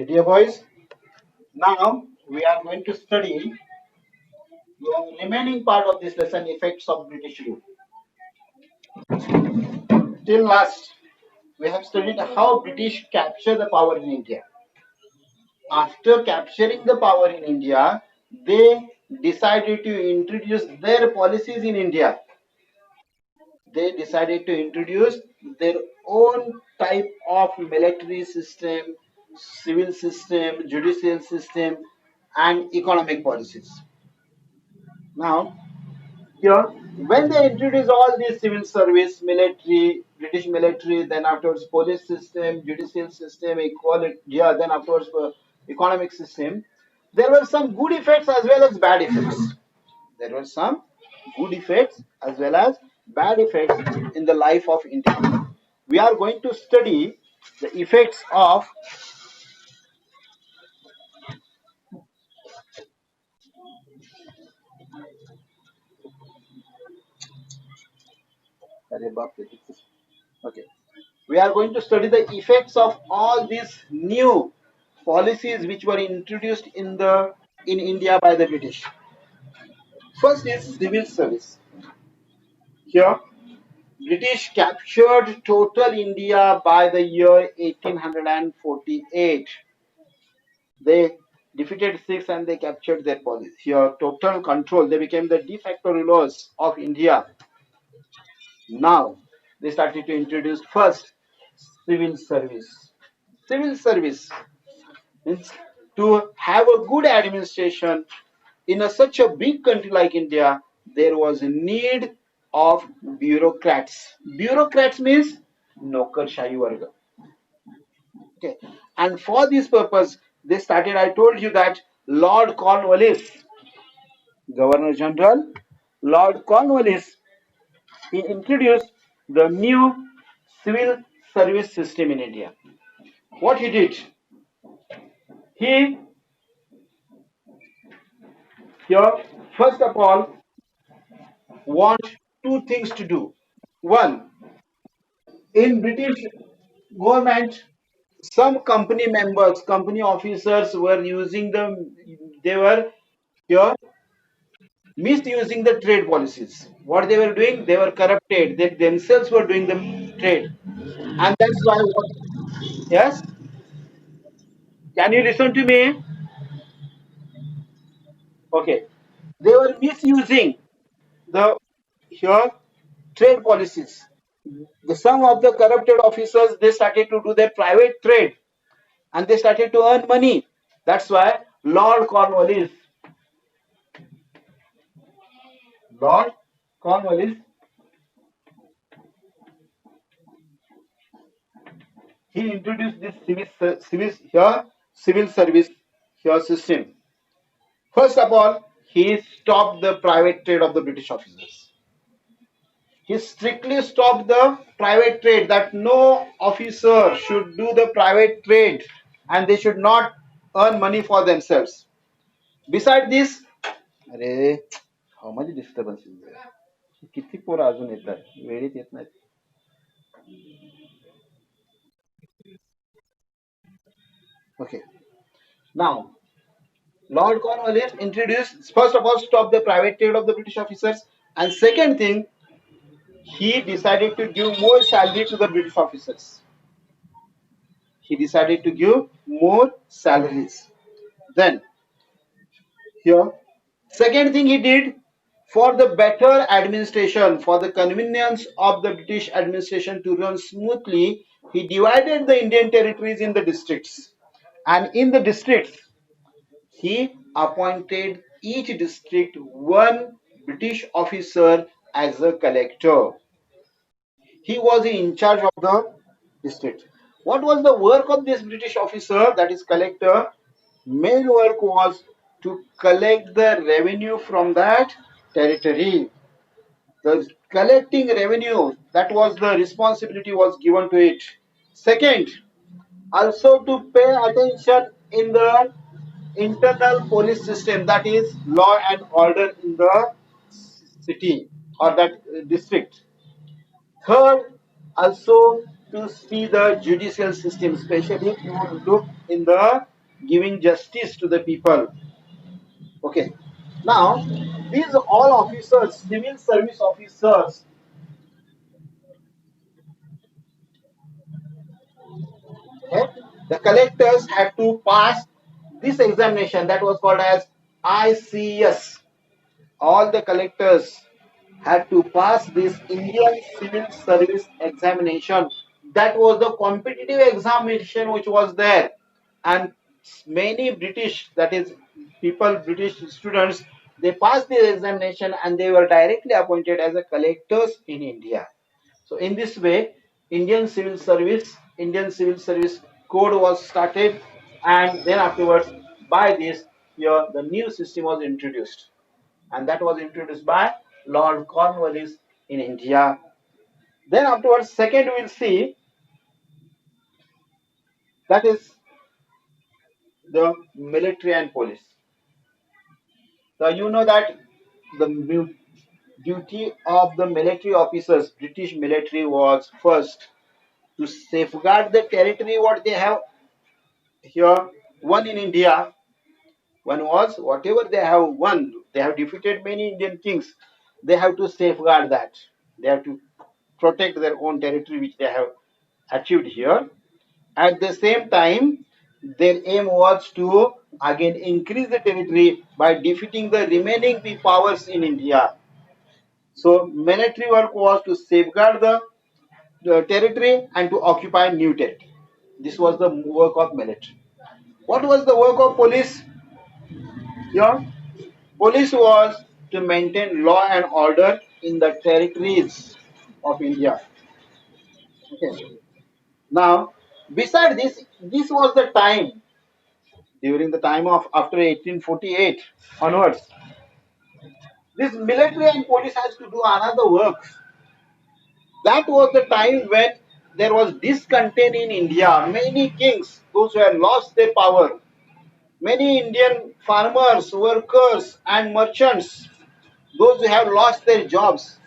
Okay, dear boys, now we are going to study the remaining part of this lesson, effects of British rule. Till last, we have studied how British capture the power in India. After capturing the power in India, they decided to introduce their policies in India. They decided to introduce their own type of military system, civil system, judicial system, and economic policies. Now, here, when they introduce all these civil service, military, British military, then afterwards police system, judicial system, equality, yeah, then afterwards economic system, there were some good effects as well as bad effects. There were some good effects as well as bad effects in the life of India. We are going to study the effects of okay. We are going to study the effects of all these new policies which were introduced in India by the British. First is civil service. Here, British captured total India by the year 1848. They defeated six and they captured their policy. Here, total control. They became the de facto rulers of India. Now, they started to introduce first civil service. Civil service means to have a good administration in such a big country like India, there was a need of bureaucrats. Bureaucrats means Nokar Varga. Okay. And for this purpose, they started, I told you that Lord Cornwallis, Governor General, Lord Cornwallis, he introduced the new civil service system in India. What he did, he here first of all want two things to do. One, in British government, some company members, company officers were using they were here misusing the trade policies. What they were doing, they were corrupted. They themselves were doing the trade, and that's why. Yes, can you listen to me? Okay, they were misusing the here trade policies. The some of the corrupted officers they started to do their private trade and they started to earn money. That's why Lord Cornwallis, he introduced this civil service here system. First of all, he stopped the private trade of the British officers. He strictly stopped the private trade that no officer should do the private trade and they should not earn money for themselves. Beside this, अरे how much disturbance is there? किती पोरं अजून येतात वेळेत येत नाहीत. Okay. Now, Lord Cornwallis introduced, first of all, stop the private trade of the British officers, and second thing, he decided to give more salary to the British officers. He decided to give more salaries. Then, here, second thing he did for the better administration, for the convenience of the British administration to run smoothly, he divided the Indian territories in the districts. And in the districts, he appointed each district one British officer as a collector. He was in charge of the district. What was the work of this British officer, that is collector? Main work was to collect the revenue from that territory. The collecting revenue, that was the responsibility was given to it. Second, also to pay attention in the internal police system, that is law and order in the city or that district. Third, also to see the judicial system, especially if you look in the giving justice to the people. Okay. Now, these all officers, civil service officers, okay, the collectors had to pass this examination that was called as ICS. All the collectors had to pass this Indian Civil Service examination. That was the competitive examination which was there, and many British, that is, people, British students, they passed the examination and they were directly appointed as a collectors in India. So in this way, Indian Civil Service Code was started, and then afterwards, by this, here the new system was introduced, and that was introduced by Lord Cornwallis in India. Then afterwards, second we'll see, that is the military and police. So you know that the duty of the military officers, British military, was first to safeguard the territory what they have here won in India. One was whatever they have won, they have defeated many Indian kings. They have to safeguard that. They have to protect their own territory which they have achieved here. At the same time, their aim was to again increase the territory by defeating the remaining big powers in India. So military work was to safeguard the territory and to occupy new territory. This was the work of military. What was the work of police? Here, police was to maintain law and order in the territories of India. Okay. Now, beside this, this was the time during the time of after 1848 onwards. This military and police has to do another work. That was the time when there was discontent in India. Many kings, those who had lost their power, many Indian farmers, workers, and merchants, those who have lost their jobs,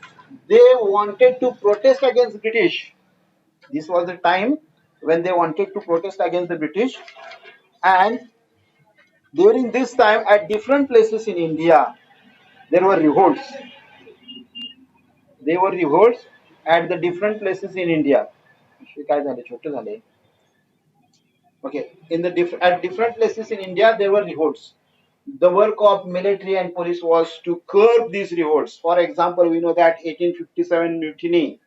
they wanted to protest against British. This was the time when they wanted to protest against the British, and during this time at different places in India there were revolts. They were revolts at the different places in India. काय झाले छोटे झाले. Okay, in the at different places in India there were revolts. The work of military and police was to curb these revolts. For example, we know that 1857 mutiny,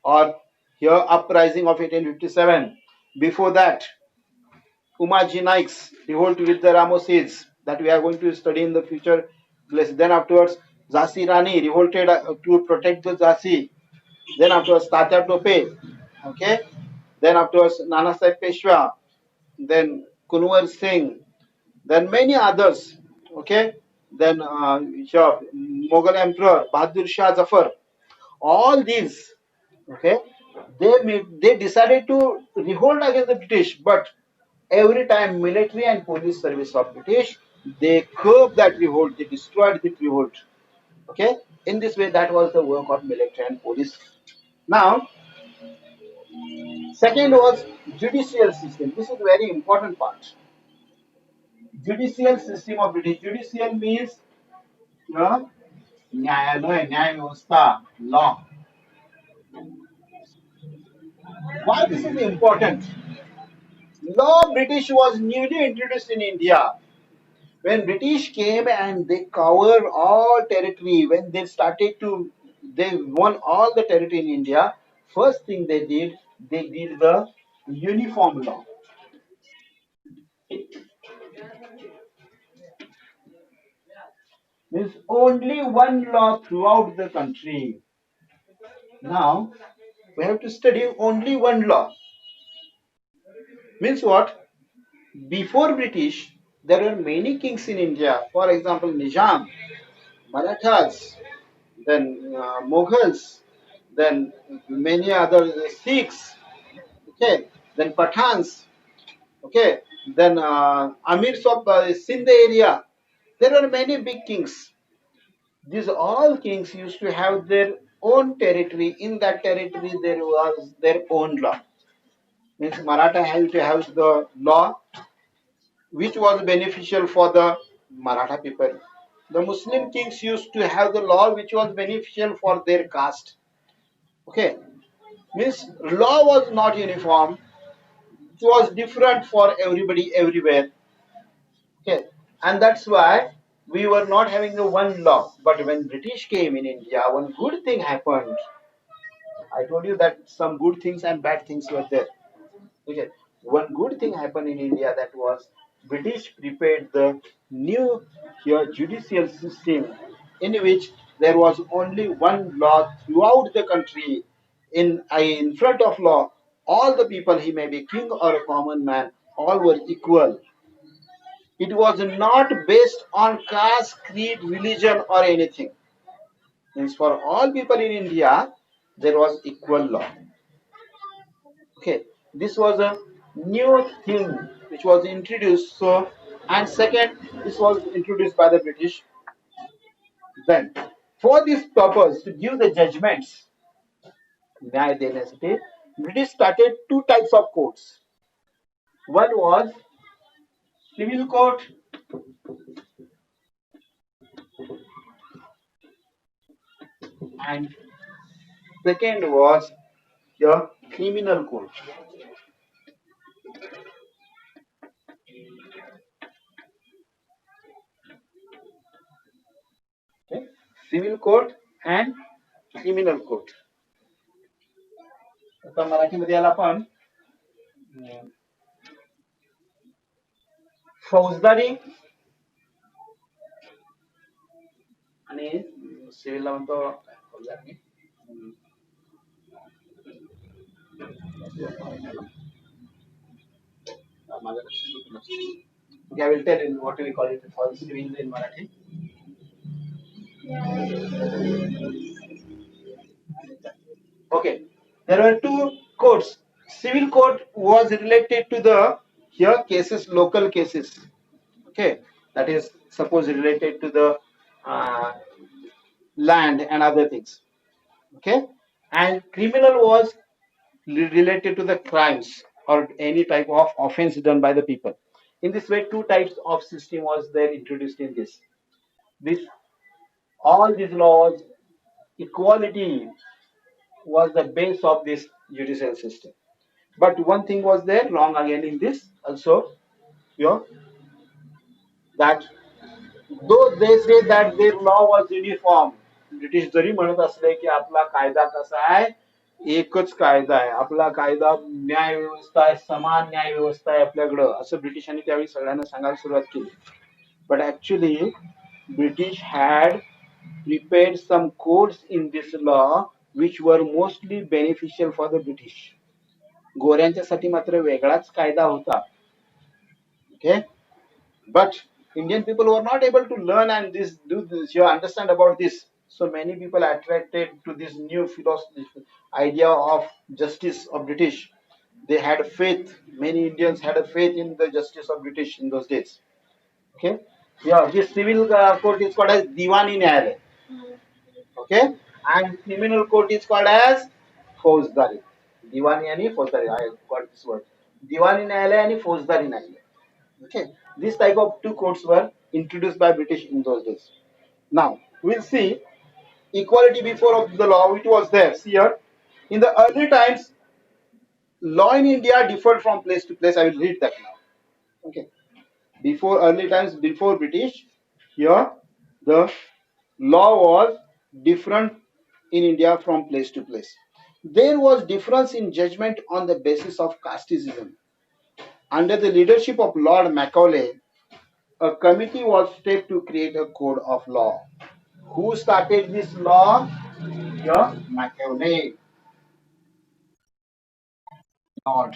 or here uprising of 1857. Before that, Umaji Naik's revolt with the Ramoses that we are going to study in the future. Then afterwards, Jhansi Rani revolted to protect the Jhansi. Then afterwards, Tatya Tope. Okay. Then afterwards, Nana Sahib Peshwa. Then Kunwar Singh. Then many others. Okay. Then here, Mughal Emperor Bahadur Shah Zafar. All these, okay, they decided to revolt against the British, but every time military and police service of British, they curbed that revolt, they destroyed the revolt. Okay, in this way, that was the work of military and police. Now, second was judicial system. This is a very important part. Judicial system of British. Judicial means न्यायालय, न्याय व्यवस्था, law. Why this is important? Law British was newly introduced in India. When British came and they covered all territory, when they won all the territory in India, first thing they did the uniform law. Means only one law throughout the country. Now, we have to study only one law. Means what? Before British, there were many kings in India. For example, Nizam, Marathas, then Mughals, then many other Sikhs, okay, then Pathans, okay, then Amirs of Sindh area. There are many big kings. These all kings used to have their own territory. In that territory, there was their own law. Means Maratha had to have the law. which was beneficial for the Maratha people. The Muslim kings used to have the law which was beneficial for their caste. Okay, means law was not uniform. It was different for everybody everywhere. Okay, and that's why we were not having the one law. But when British came in India, one good thing happened. I told you that some good things and bad things were there. Okay. One good thing happened in India, that was British prepared the new here judicial system in which there was only one law throughout the country. In front of law, all the people, he may be king or a common man, all were equal. It was not based on caste, creed, religion, or anything. Means for all people in India, there was equal law. Okay, this was a new thing which was introduced. So, and second, this was introduced by the British. Then, for this purpose, to give the judgments, Nyaya dynasty, British started two types of courts. One was civil court, and second was your criminal court. Okay? Civil court and criminal court. आता मराठीमध्ये याला आपण फौजदारी आणि सिव्हिलला म्हणतो फौजदारी. Okay, I will tell you what we call it for civil in Marathi. Okay, there were two courts. Civil court was related to the here cases, local cases. Okay, that is suppose related to the uh, land and other things. Okay, and criminal was related to the crimes or any type of offense done by the people. In this way, two types of system was there introduced in this. This all these laws, equality was the base of this judicial system. But one thing was there wrong again in this also, you know, that though they say that their law was uniform, British जरी म्हणत असले की आपला कायदा कसा आहे, एकच कायदा आहे आपला, कायदा न्याय व्यवस्था आहे, समान न्याय व्यवस्था आहे आपल्याकडं, असं ब्रिटिशांनी त्यावेळी सगळ्यांना सांगायला सुरुवात केली. But actually, British had prepared some codes in this law which were mostly beneficial for the British. गोऱ्यांच्यासाठी मात्र वेगळाच कायदा होता. Okay, but Indian people were not able to learn and this, you understand about this. So many people attracted to this new philosophy idea of justice of British. They had faith. Many Indians had a faith in the justice of British in those days. Okay, yeah, this civil court is called as Diwani Nyayalaya. Okay, and criminal court is called as Fauzdari. Diwani and Fauzdari. I got this word. Diwani Nyayalaya and Fauzdari Nyayalaya. Okay, this type of two courts were introduced by British in those days. Now we'll see equality before of the law which was there. See here, in the early times, law in India differed from place to place. I will read that now. Okay, before early times, before British, here the law was different in India from place to place. There was difference in judgment on the basis of casteism. Under the leadership of Lord Macaulay, a committee was set to create a code of law. Who started this law? Yeah, Macaulay. Lord.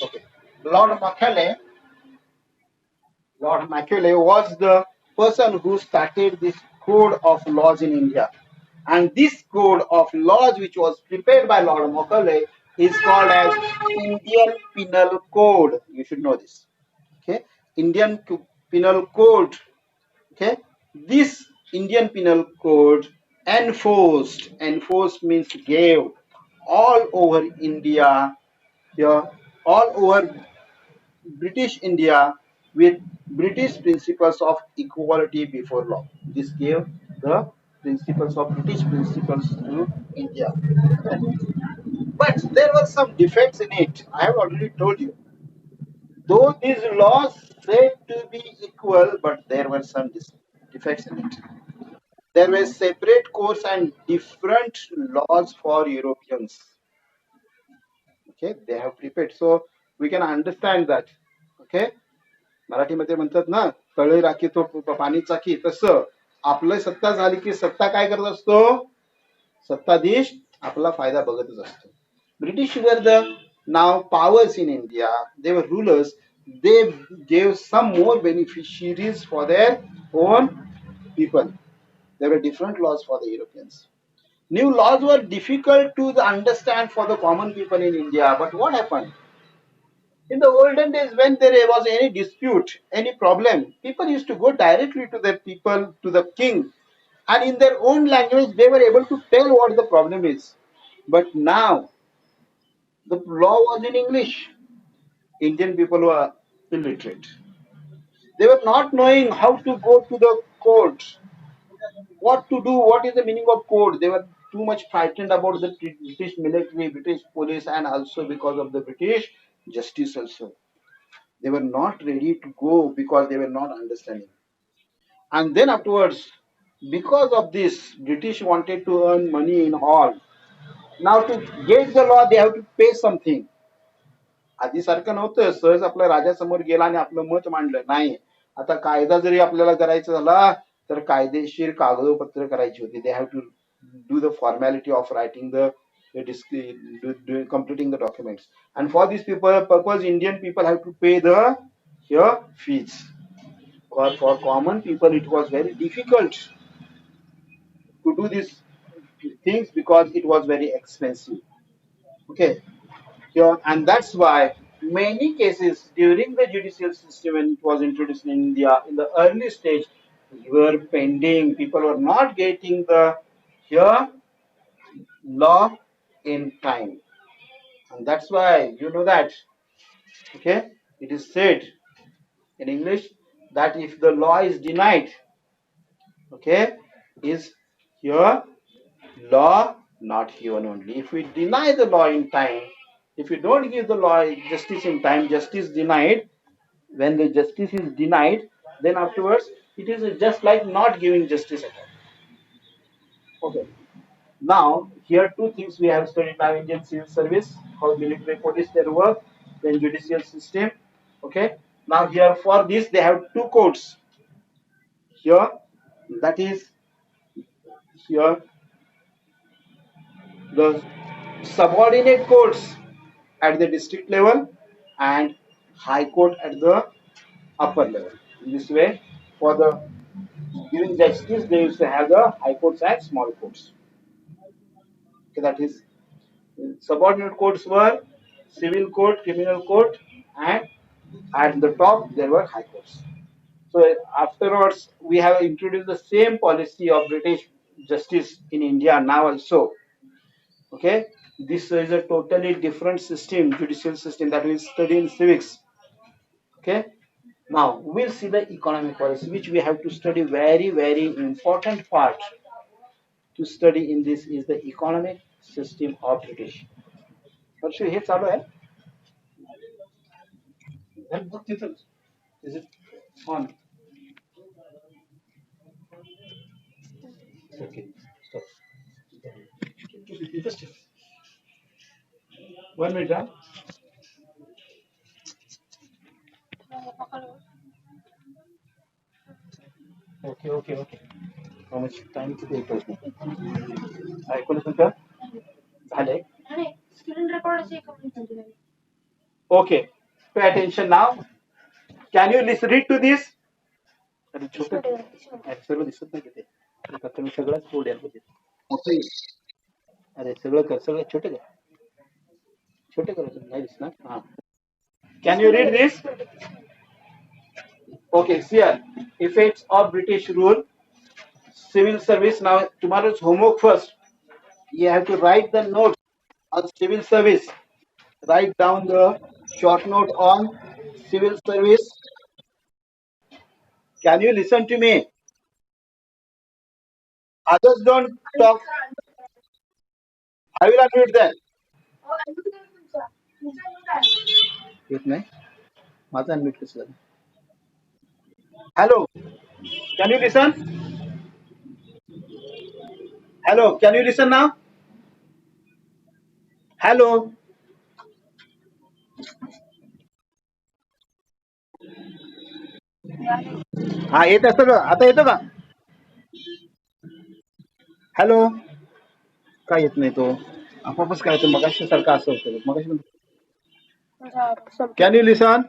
Okay. Lord Macaulay. Lord Macaulay was the person who started this code of laws in India. And this code of laws, which was prepared by Lord Macaulay, is called as Indian Penal Code. You should know this. Okay. Indian Penal Code. Okay, this Indian Penal Code enforced means gave all over India, here, all over British India with British principles of equality before law. This gave the principles of British principles to India. But there were some defects in it. I have already told you. Though these laws said to be equal, but there were some defects in it. There were separate courts and different laws for Europeans. Okay, they have prepared. So we can understand that. Okay, मराठीमध्ये म्हणतात ना, तळे राखी तो पाणी चाकी, तसं आपलं सत्ता झाली की सत्ता काय करत असतो, सत्ताधीश आपला फायदा बघतच असतो. British were the now powers in India. They were rulers. They gave some more beneficiaries for their own people. There were different laws for the Europeans. New laws were difficult to understand for the common people in India. But what happened? In the olden days, when there was any dispute, any problem, people used to go directly to their people, to the king, and in their own language, they were able to tell what the problem is. But now, the law was in English. Indian people were illiterate. They were not knowing how to go to the court, what to do, what is the meaning of court. They were too much frightened about the British military, British police, and also because of the British justice also. They were not ready to go because they were not understanding. And then afterwards, because of this, British wanted to earn money in all. Now to get the law, they have to pay something. आधी सारखं नव्हतं सहज आपल्या राजासमोर गेला आणि आपलं मत मांडलं नाही. आता कायदा जरी आपल्याला करायचा झाला तर कायदेशीर कागदोपत्र करायची होती. They have to do the formality of writing the completing the documents, and for this people purpose Indian people have to pay the here fees. For common people it was very difficult to do these things because it was very expensive. Okay, here, and that's why many cases during the judicial system when it was introduced in India in the early stage were pending. People were not getting the here law in time, and that's why you know that. Okay, it is said in English that if the law is denied, okay, is here law not given only. If we deny the law in time, if we don't give the law justice in time, justice denied. When the justice is denied, then afterwards it is just like not giving justice at all. Okay. Now here two things we have studied now: Indian civil service, how military police their work, then judicial system. Okay. Now here for this they have two codes. Here that is here the subordinate courts at the district level and high court at the upper level. In this way, for the giving justice, they used to have the high courts and small courts. Okay, that is subordinate courts were civil court, criminal court, and at the top there were high courts. So afterwards, we have introduced the same policy of British justice in India now also. Okay, this is a totally different system, judicial system that we study in civics. Okay, now we'll see the economic policy, which we have to study. Very important part to study in this is the economic system of British. Harshi, हे चालू आहे? Is it on? Okay, stop. Interesting. 1 minute, huh? Okay. How much time to take? ऐकून तुमचं झालंय? Student record Okay, pay attention now. Can you listen read to this? अरे छोटं अरे सर्व दिसत नाही किती आता मी सगळंच बोर्ड आहे बघित अरे सगळं कर सगळं छोटे कर नाही दिसणार हा. Can you read this? Okay, see here. Effects of British rule, civil service. Now, tomorrow's homework first. You have to write the notes on civil service. Write down the short note on civil service. Can you listen to me? Others don't talk. I will unmute them. येत नाही माझा unmute कसं झालं hello can you listen hello can you listen now hello हा येत असतं का आता येतो का हॅलो काय येत नाही तो आपोआपच काय तो मगाशी सारखा असं होतं मगाशी कॅन यू लिसन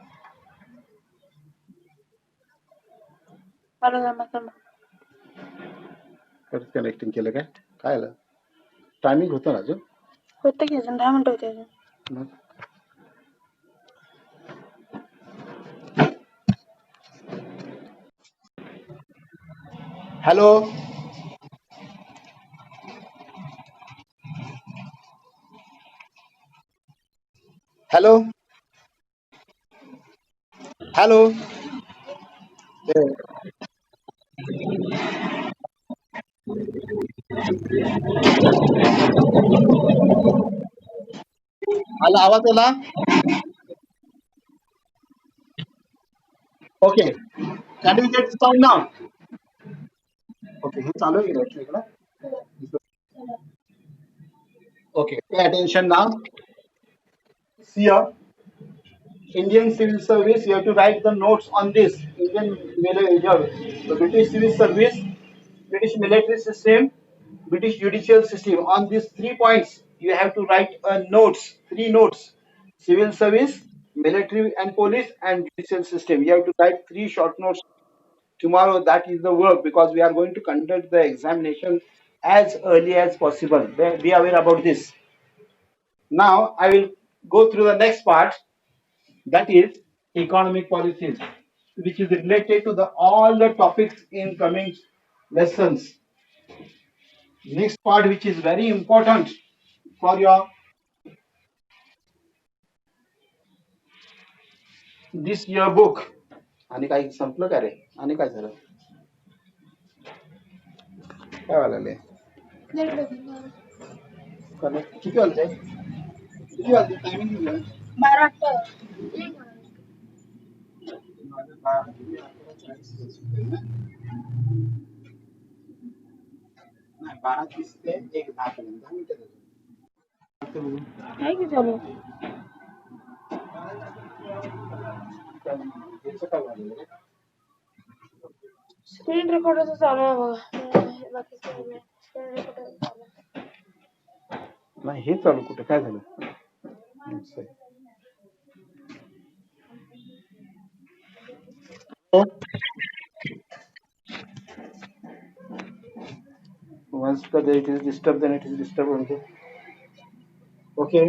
कनेक्टिंग केलं काय काय आलं टायमिंग होतं ना अजून होतं की अजून 10 मिनिटं होते अजून हॅलो हॅलो हॅलो आला आवाज आला okay can you get sound now okay हे चालू आहे का इकडं okay pay attention now see here Indian Civil Service, you have to write the notes on this. The British Civil Service, British military system, British judicial system. On these 3 points, you have to write notes, 3 notes. Civil service, military and police, and judicial system. You have to write 3 short notes tomorrow. That is the work because we are going to conduct the examination as early as possible. Be aware about this. Now, I will go through the next part, that is economic policies, which is related to the all the topics in coming lessons. Next part, which is very important for your this year book. आणि काही संपलं का रे आणि काय झालं काय वाले किती वाजते किती वाजते टायमिंग दिलं 12:30 ते 1:10 पर्यंत 10 मिनिटं आहे की चालू काय झालं स्क्रीन रेकॉर्डर चालू आहे बघा बाकी स्क्रीन रेकॉर्डर चालू नाही हे चालू कुठे काय झालं once it is disturbed then it is disturbed only okay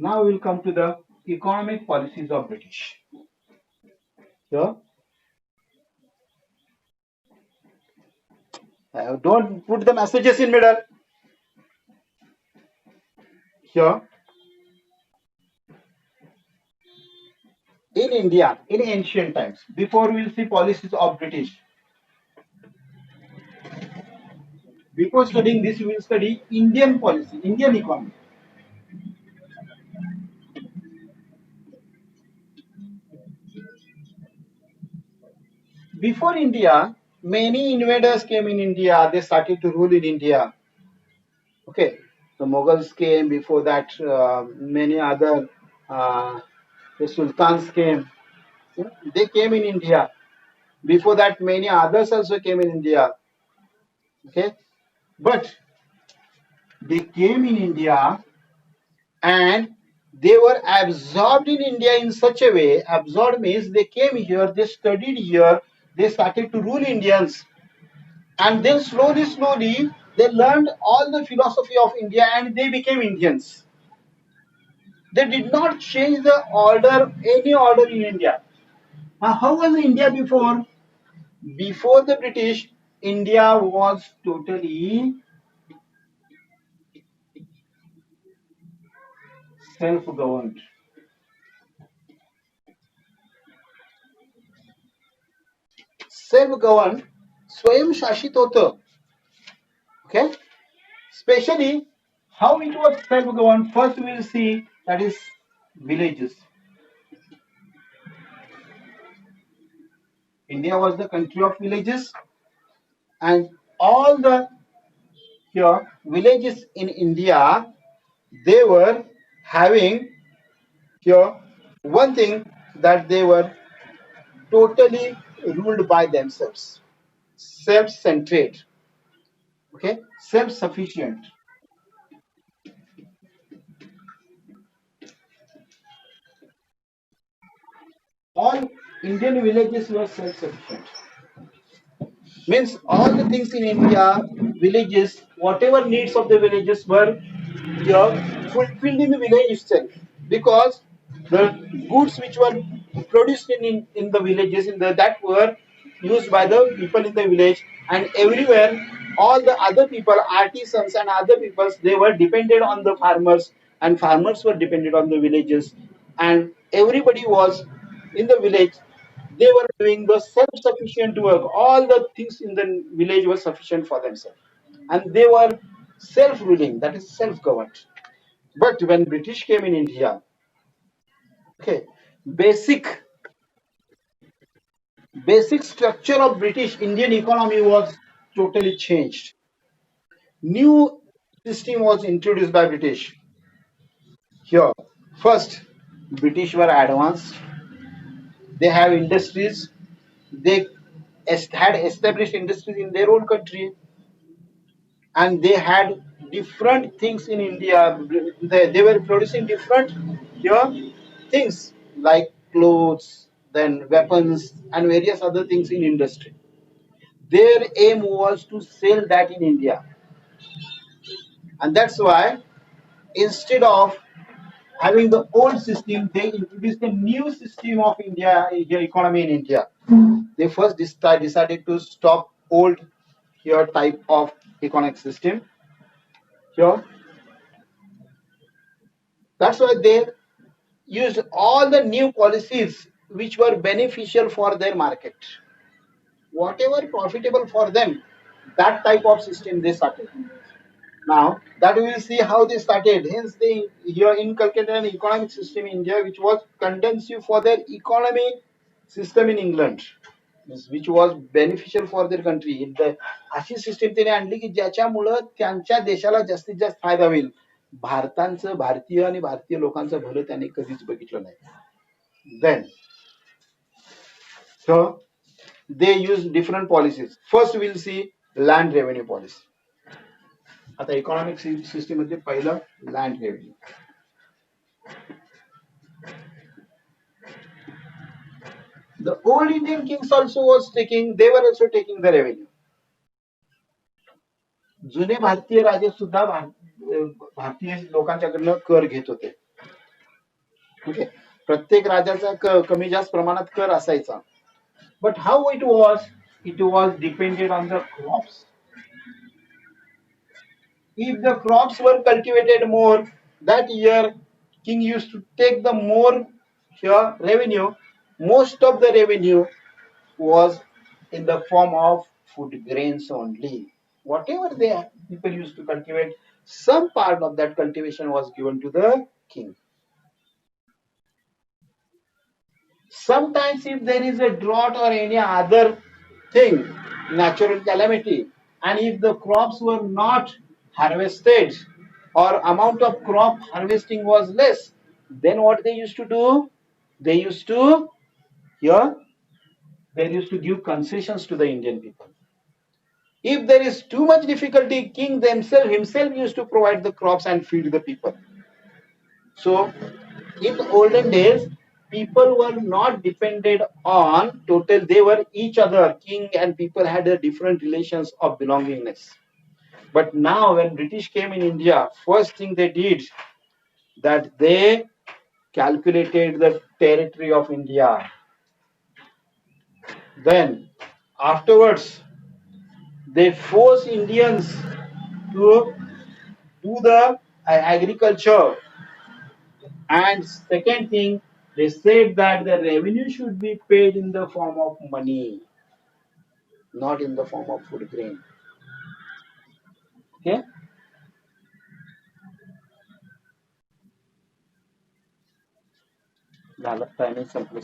now we'll come to the economic policies of British here don't put the messages in middle here in India in ancient times before we'll see policies of British. Before studying this, we will study Indian policy, Indian economy. Before India, many invaders came in India. They started to rule in India. Okay, the Mughals came. Before that, many other the sultans came. They came in India. Before that, many others also came in India. Okay, but they came in India and they were absorbed in India in such a way. Absorbed means they came here, they studied here, they started to rule Indians. And then slowly, they learned all the philosophy of India and they became Indians. They did not change the order, any order in India. Now, how was India before? Before the British, India was totally self-governed. Self-governed, स्वयंशासित होतं. Okay? Especially how it was self-governed. First, we'll see that is villages. India was the country of villages, and all the here villages in India they were having here one thing that they were totally ruled by themselves, self-centered, okay, self-sufficient. All Indian villages were self-sufficient. Means all the things in India, villages, whatever needs of the villages were fulfilled in the village itself. Because the goods which were produced in the villages that were used by the people in the village and everywhere all the other people, artisans and other peoples, they were dependent on the farmers and farmers were dependent on the villages and everybody was in the village they were doing the self-sufficient work. All the things in the village were sufficient for themselves, and they were self-ruling, that is self-governed. But when British came in India, okay, basic basic structure of British Indian economy was totally changed. New system was introduced by British. Here, first, British were advanced. They have industries. They had established industries in their own country and they had different things in India. They were producing different things like clothes, then weapons, and various other things in industry. Their aim was to sell that in India, and that's why instead of having the old system, they introduced the new system of India economy in India. They first decided to stop old type of economic system here. That's why they used all the new policies which were beneficial for their market. Whatever profitable for them, that type of system they started. Now that we will see how they started. Hence they here inculcated an economic system in India which was conducive for their economy system in England. Which was beneficial for their country. अशी system त्याने आणली की ज्याच्यामुळं त्यांच्या देशाला जास्तीत जास्त फायदा होईल. भारतांचं भारतीय आणि भारतीय लोकांचं भलं त्याने कधीच बघितलं नाही. Then so they use different policies. First we'll see land revenue policy. आता इकॉनॉमिक सिस्टीम मध्ये पहिलं land revenue. The old Indian kings also was taking, they were also taking the revenue. जुने भारतीय राजे सुद्धा भारतीय लोकांच्याकडनं कर घेत होते. ओके, प्रत्येक राजाचा कमी जास्त प्रमाणात कर असायचा. But how it was depended on the crops. If the crops were cultivated more, that year king used to take the more revenue. Most of the revenue was in the form of food grains only. Whatever the people used to cultivate, some part of that cultivation was given to the king. Sometimes if there is a drought or any other thing, natural calamity, and if the crops were not harvested or amount of crop harvesting was less, then what they used to do? They used to here they used to give concessions to the Indian people. If there is too much difficulty, king himself used to provide the crops and feed the people. So in the olden days, people were not depended on total, they were each other. King and people had a different relations of belongingness. But now when British came in India, first thing they did, that they calculated the territory of India. Then afterwards they force Indians to do the agriculture. And second thing, they said that the revenue should be paid in the form of money, not in the form of food grain. Okay, झालं, timing संपलं.